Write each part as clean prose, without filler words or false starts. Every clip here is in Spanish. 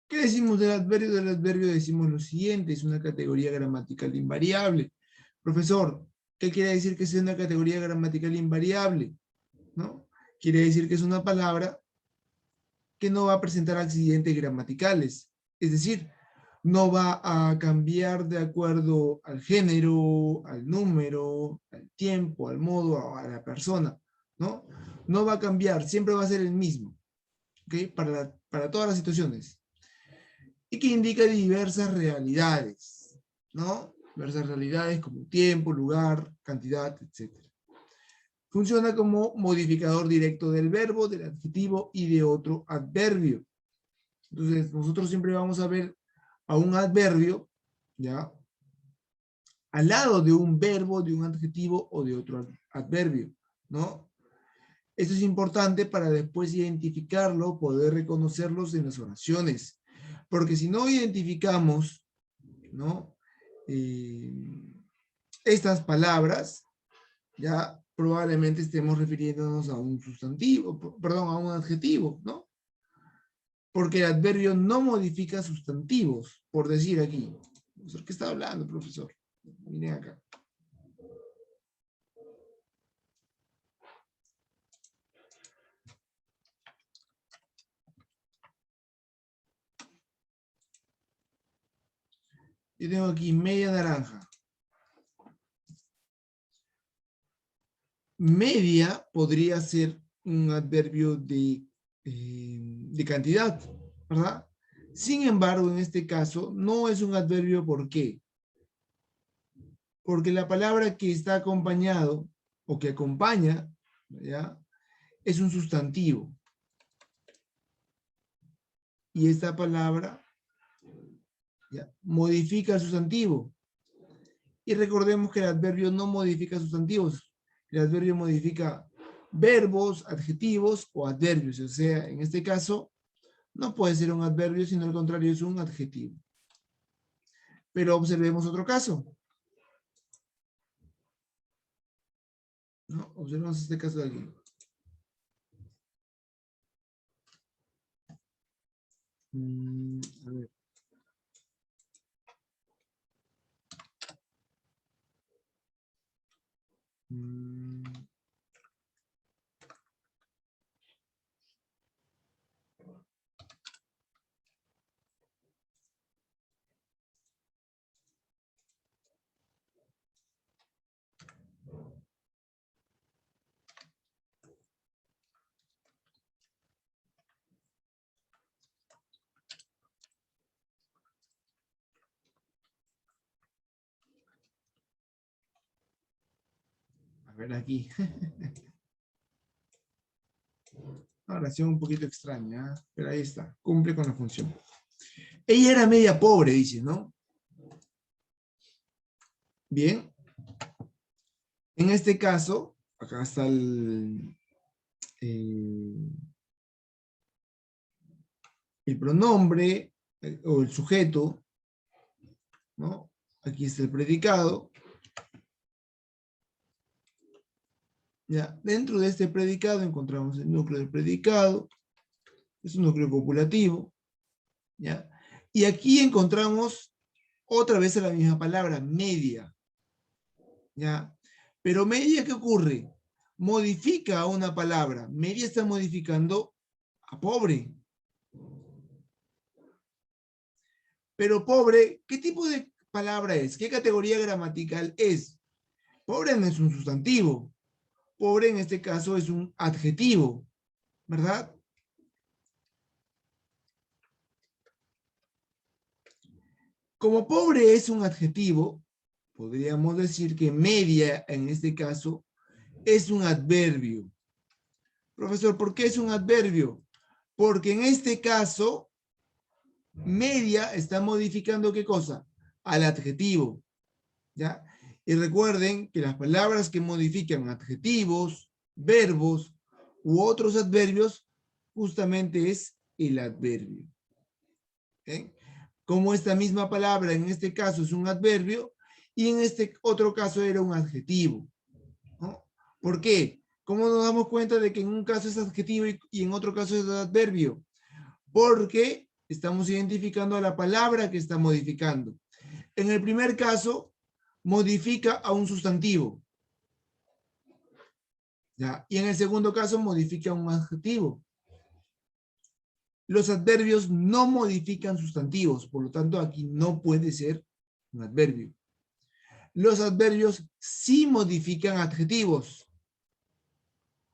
¿Qué decimos del adverbio? Del adverbio decimos lo siguiente, es una categoría gramatical invariable. Profesor, ¿qué quiere decir que sea una categoría gramatical invariable? ¿No? Quiere decir que es una palabra que no va a presentar accidentes gramaticales. Es decir, no va a cambiar de acuerdo al género, al número, al tiempo, al modo, a la persona, ¿no? No va a cambiar, siempre va a ser el mismo, ¿ok? Para todas las situaciones. Y que indica diversas realidades, ¿no? Diversas realidades como tiempo, lugar, cantidad, etc. Funciona como modificador directo del verbo, del adjetivo y de otro adverbio. Entonces, nosotros siempre vamos a ver a un adverbio, ¿ya? Al lado de un verbo, de un adjetivo o de otro adverbio, ¿no? Esto es importante para después identificarlo, poder reconocerlos en las oraciones. Porque si no identificamos, ¿no? Estas palabras, ya probablemente estemos refiriéndonos a un sustantivo, perdón, a un adjetivo, ¿no? Porque el adverbio no modifica sustantivos, por decir aquí. Profesor, ¿qué está hablando, profesor? Miren acá. Yo tengo aquí media naranja. Media podría ser un adverbio de cantidad, ¿verdad? Sin embargo, en este caso, no es un adverbio. ¿Por qué? Porque la palabra que está acompañado o que acompaña, ¿ya? Es un sustantivo. Y esta palabra, ¿ya? Modifica el sustantivo. Y recordemos que el adverbio no modifica sustantivos. El adverbio modifica verbos, adjetivos o adverbios. O sea, en este caso, no puede ser un adverbio, sino al contrario, es un adjetivo. Pero observemos otro caso, ¿no? Observemos este caso de aquí. A ver. A ver aquí. Una oración un poquito extraña, ¿eh? Pero ahí está, cumple con la función. Ella era media pobre, dice, ¿no? Bien. En este caso, acá está el pronombre o el sujeto, ¿no? Aquí está el predicado. Ya, dentro de este predicado encontramos el núcleo del predicado, es un núcleo copulativo, ¿ya? Y aquí encontramos otra vez la misma palabra, media, ¿ya? Pero media, ¿qué ocurre? Modifica una palabra, media está modificando a pobre. Pero pobre, ¿qué tipo de palabra es? ¿Qué categoría gramatical es? Pobre no es un sustantivo, pobre en este caso es un adjetivo, ¿verdad? Como pobre es un adjetivo, podríamos decir que media en este caso es un adverbio. Profesor, ¿por qué es un adverbio? Porque en este caso, media está modificando ¿qué cosa? Al adjetivo, ¿ya? Y recuerden que las palabras que modifican adjetivos, verbos u otros adverbios, justamente es el adverbio. ¿Okay? Como esta misma palabra en este caso es un adverbio y en este otro caso era un adjetivo, ¿no? ¿Por qué? ¿Cómo nos damos cuenta de que en un caso es adjetivo y en otro caso es adverbio? Porque Estamos identificando a la palabra que está modificando. En el primer caso, modifica a un sustantivo. ¿Ya? Y en el segundo caso, modifica a un adjetivo. Los adverbios no modifican sustantivos, por lo tanto, aquí no puede ser un adverbio. Los adverbios sí modifican adjetivos.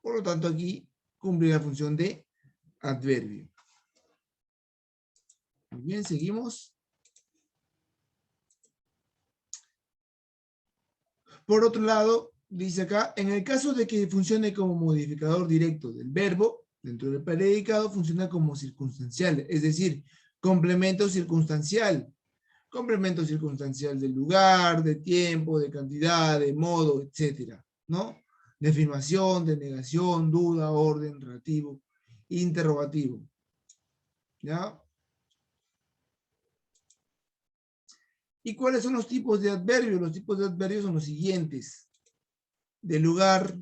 Por lo tanto, aquí cumple la función de adverbio. Muy bien, seguimos. Por otro lado, dice acá, en el caso de que funcione como modificador directo del verbo, dentro del predicado funciona como circunstancial, es decir, complemento circunstancial. Complemento circunstancial del lugar, de tiempo, de cantidad, de modo, etcétera, ¿no? De afirmación, de negación, duda, orden, relativo, interrogativo. ¿Ya? ¿Y cuáles son los tipos de adverbios? Los tipos de adverbios son los siguientes. De lugar,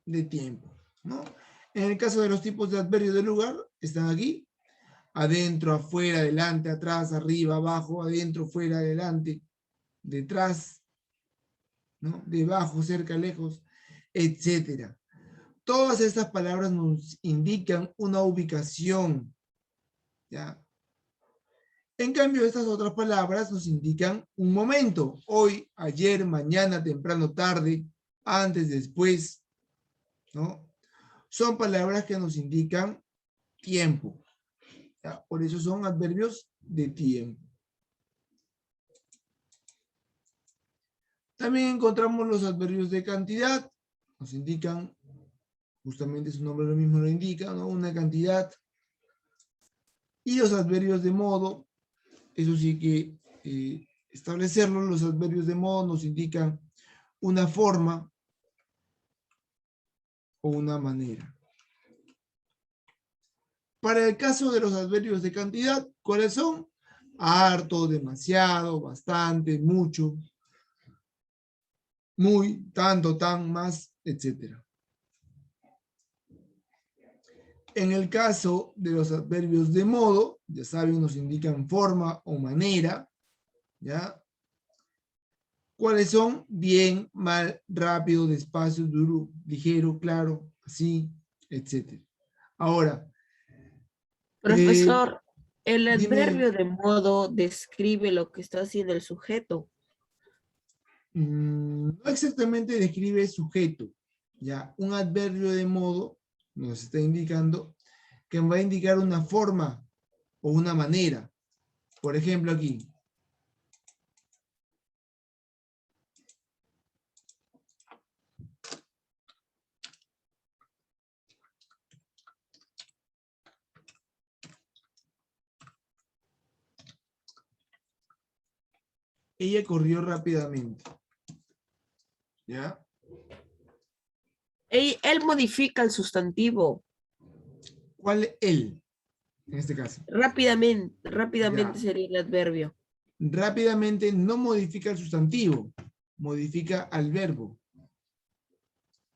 de tiempo, ¿no? En el caso de los tipos de adverbios de lugar, están aquí. Adentro, afuera, adelante, atrás, arriba, abajo, adentro, fuera, adelante, detrás, ¿no? Debajo, cerca, lejos, etcétera. Todas estas palabras nos indican una ubicación, ¿ya? En cambio, estas otras palabras nos indican un momento. Hoy, ayer, mañana, temprano, tarde, antes, después, ¿no? Son palabras que nos indican tiempo, ¿ya? Por eso son adverbios de tiempo. También encontramos los adverbios de cantidad. Nos indican, justamente su nombre lo mismo lo indica, ¿no? Una cantidad. Y los adverbios de modo, eso sí que establecerlo. Los adverbios de modo nos indican una forma o una manera. Para el caso de los adverbios de cantidad, ¿cuáles son? Harto, demasiado, bastante, mucho, muy, tanto, tan, más, etc. En el caso de los adverbios de modo, ya saben, nos indican forma o manera, ¿ya? ¿Cuáles son? Bien, mal, rápido, despacio, duro, ligero, claro, así, etc. Ahora, Profesor, el dime, adverbio de modo describe lo que está haciendo el sujeto. no exactamente describe sujeto, ¿ya? Un adverbio de modo nos está indicando que va a indicar una forma o una manera. Por ejemplo, aquí. Ella corrió rápidamente. ¿Ya? Él modifica el sustantivo. ¿Cuál él? En este caso. Rápidamente Ya. sería el adverbio. Rápidamente no modifica el sustantivo, modifica al verbo.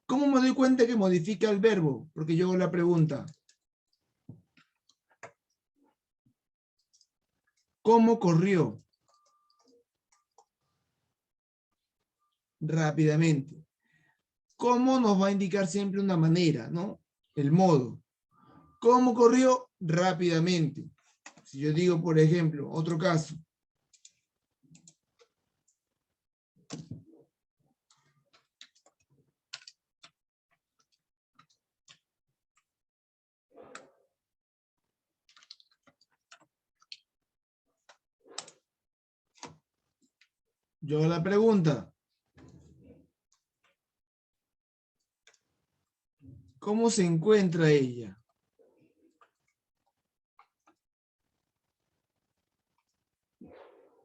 ¿Cómo me doy cuenta que modifica el verbo? Porque yo hago la pregunta. ¿Cómo corrió? Rápidamente. ¿Cómo nos va a indicar siempre una manera, ¿no? El modo. ¿Cómo corrió? Rápidamente. Si yo digo, por ejemplo, otro caso. Yo hago la pregunta. ¿Cómo se encuentra ella?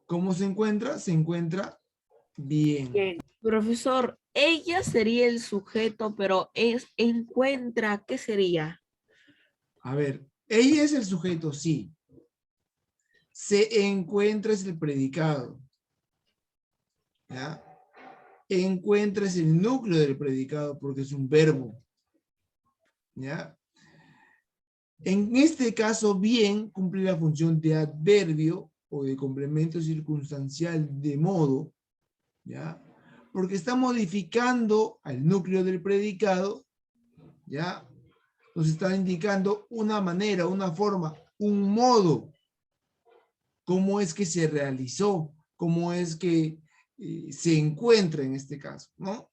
¿Cómo se encuentra? Se encuentra bien. Bien. Profesor, ella sería el sujeto, pero encuentra, ¿qué sería? A ver, ella es el sujeto, sí. Se encuentra es el predicado. ¿Ya? Encuentra es el núcleo del predicado porque es un verbo. ¿Ya? En este caso, bien cumple la función de adverbio o de complemento circunstancial de modo, ¿ya? Porque está modificando al núcleo del predicado, ¿ya? Nos está indicando una manera, una forma, un modo, cómo es que se realizó, cómo es que se encuentra en este caso, ¿no?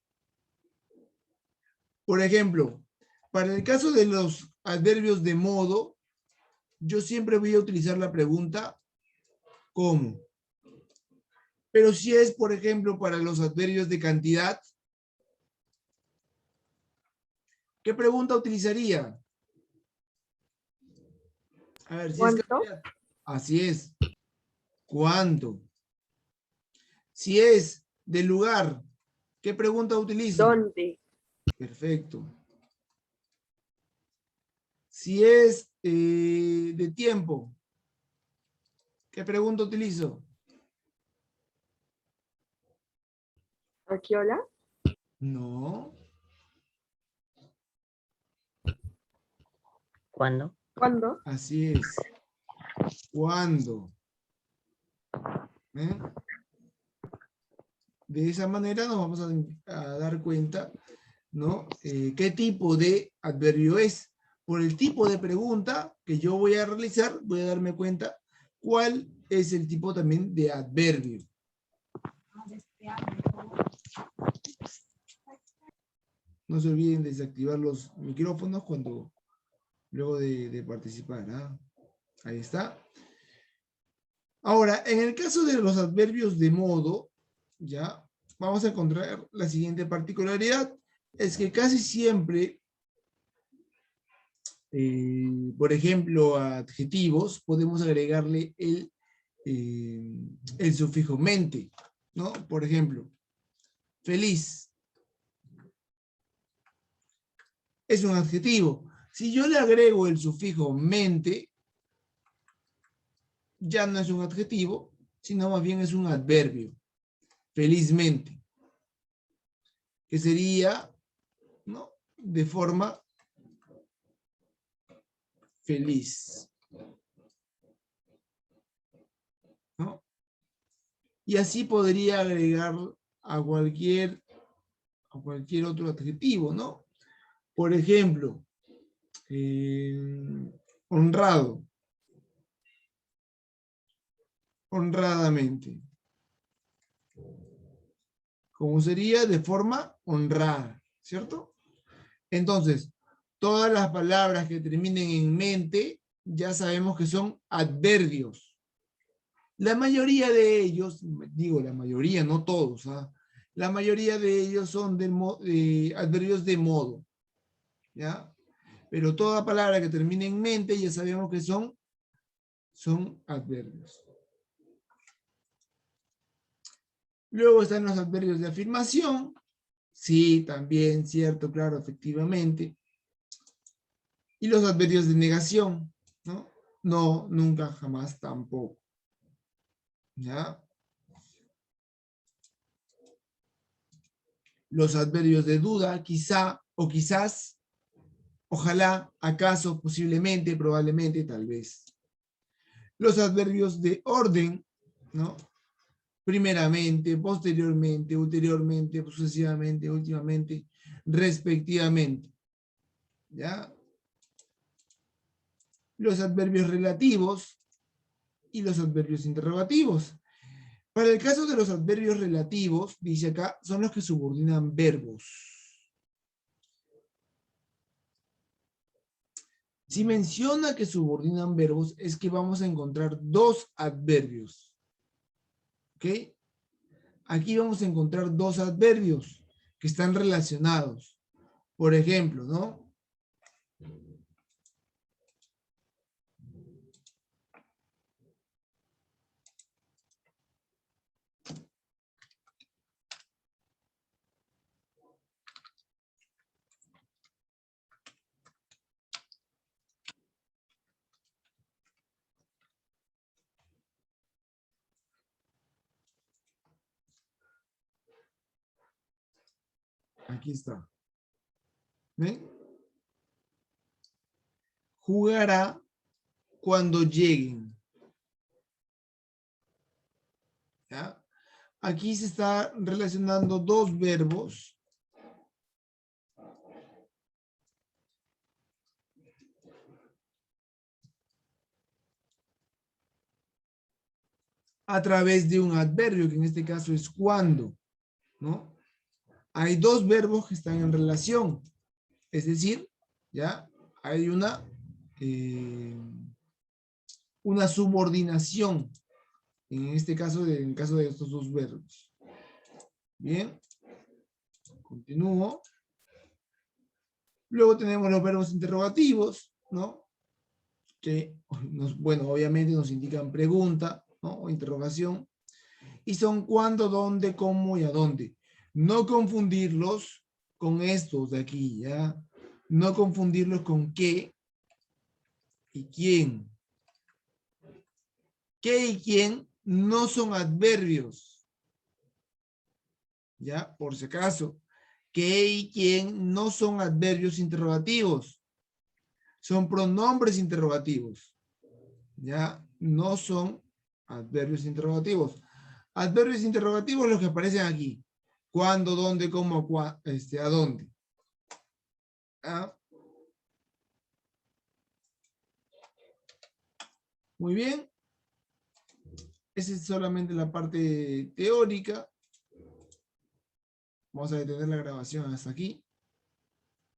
Por ejemplo, para el caso de los adverbios de modo, yo siempre voy a utilizar la pregunta ¿cómo? Pero si es, por ejemplo, para los adverbios de cantidad, ¿qué pregunta utilizaría? A ver, si es ¿Cuánto? cantidad. Así es. ¿Cuánto? Si es de lugar, ¿qué pregunta utilizo? ¿Dónde? Perfecto. Si es de tiempo, ¿qué pregunta utilizo? ¿A qué hora? No. ¿Cuándo? ¿Cuándo? Así es. ¿Cuándo? ¿Eh? De esa manera nos vamos a dar cuenta, ¿no? ¿Qué tipo de adverbio es? Por el tipo de pregunta que yo voy a realizar, voy a darme cuenta cuál es el tipo también de adverbio. No se olviden de desactivar los micrófonos cuando luego de participar. ¿Ah? Ahí está. Ahora, en el caso de los adverbios de modo, ya vamos a encontrar la siguiente particularidad, es que casi siempre, por ejemplo, a adjetivos, podemos agregarle el sufijo mente, ¿no? Por ejemplo, feliz es un adjetivo. Si yo le agrego el sufijo mente, ya no es un adjetivo, sino más bien es un adverbio. Felizmente. Que sería, ¿no? De forma feliz. ¿No? Y así podría agregar a cualquier otro adjetivo, ¿no? Por ejemplo, honrado. Honradamente. Como sería de forma honrada, ¿cierto? Entonces, todas las palabras que terminen en mente, ya sabemos que son adverbios. La mayoría de ellos, digo la mayoría, no todos, ¿ah? La mayoría de ellos son de adverbios de modo, ¿ya? Pero toda palabra que termine en mente ya sabemos que son adverbios. Luego están los adverbios de afirmación. Sí, también, cierto, claro, efectivamente. Y los adverbios de negación, ¿no? No, nunca, jamás, tampoco. ¿Ya? Los adverbios de duda, quizá o quizás, ojalá, acaso, posiblemente, probablemente, tal vez. Los adverbios de orden, ¿no? Primeramente, posteriormente, ulteriormente, sucesivamente, últimamente, respectivamente. ¿Ya? Los adverbios relativos y los adverbios interrogativos. Para el caso de los adverbios relativos, dice acá, son los que subordinan verbos. Si menciona que subordinan verbos, es que vamos a encontrar dos adverbios. ¿Ok? Aquí vamos a encontrar dos adverbios que están relacionados. Por ejemplo, ¿no? Aquí está. ¿Ven? jugará cuando lleguen. ¿Ya? Aquí se está relacionando dos verbos. A través de un adverbio, que en este caso es cuando, ¿no? Hay dos verbos que están en relación. Es decir, ya hay una subordinación. En este caso, en caso de estos dos verbos. Bien. Continúo. Luego tenemos los verbos interrogativos, ¿no? Que, bueno, obviamente nos indican pregunta, ¿no? O interrogación. Y son cuándo, dónde, cómo y a dónde. No confundirlos con estos de aquí, ¿ya? No confundirlos con qué y quién. ¿Qué y quién no son adverbios? ¿Ya? Por si acaso. ¿Qué y quién no son adverbios interrogativos? Son pronombres interrogativos. ¿Ya? No son adverbios interrogativos. Adverbios interrogativos los que aparecen aquí. ¿Cuándo, dónde, cómo, a dónde? ¿Ah? Muy bien. Esa es solamente la parte teórica. Vamos a detener la grabación hasta aquí.